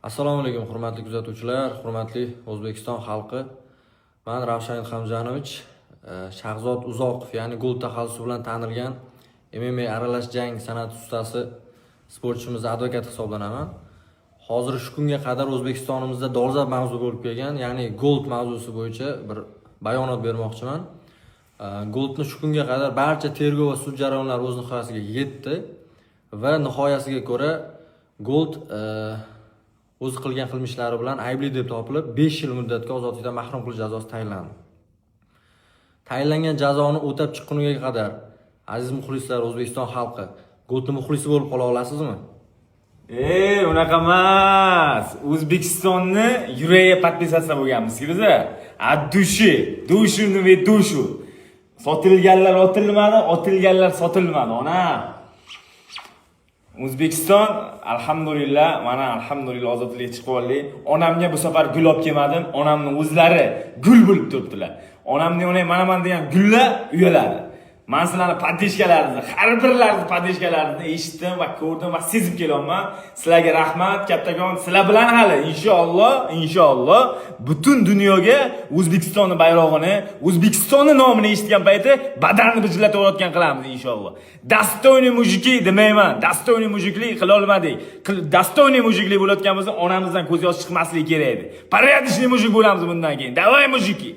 Assalomu alaykum, hurmatli kuzatuvchilar, hurmatli O'zbekiston xalqi. Men Ravshan Ilhamjonovich, Shahzod Uzoqov, ya'ni gol taxallusi bilan tanilgan MMA aralash jang san'ati ustasi sportchimiz advokat hisoblanaman. Hozir shu kunga qadar O'zbekistonimizda dolzarb mavzu bo'lib kelgan, ya'ni gold mavzusi bo'yicha bir bayonot bermoqchiman. Goldni shu kunga qadar barcha tergov va sud jarayonlari o'z nihoyasiga yetdi va nihoyasiga ko'ra gold o'z qilgan qilmishlari bilan aybli deb topilib 5 yil muddatga ozodlikdan mahrum qilish jazosi tayinlandi. Tayinlangan jazoni o'tab chiqquniga qadar aziz muxlislar, O'zbekiston xalqi, goldni muxlisi bo'lib qola olasizmi? Unaqa emas. O'zbekistonni yuragiga podpisatsiya bo'lganmiz-ku biz. Dushini va dushu. Sotilganlar otilmadi, otilganlar sotilmadi, ona. O'zbekiston alhamdulillah, mana alhamdulillah ozodlikka chiqib oldik. Onamga bu safar gul olib kelmadim. Onamni o'zlari gul bo'lib turibdilar. Onamning mana degan gullar uyaladi. Men sizlarning podishkalaringizni, har birlaringizni podishkalaringizni eshitdim va ko'rdim va sezib kelyapman. Sizlarga rahmat, kattakon. Sizlar bilan hali inshaalloh butun dunyoga O'zbekistonning bayrog'ini, O'zbekistonning nomini eshitgan payti badanni bijlatayotgan qilamiz inshaalloh. Dostoyniy mujiki demayman. Dostoyniy mujiklik qila olmadik. Dostoyniy mujiklik bo'layotganimizni onamizdan ko'z yosh chiqmasligi kerak edi. Порядочный mujik bo'lamiz bundan keyin. Davay mujiki.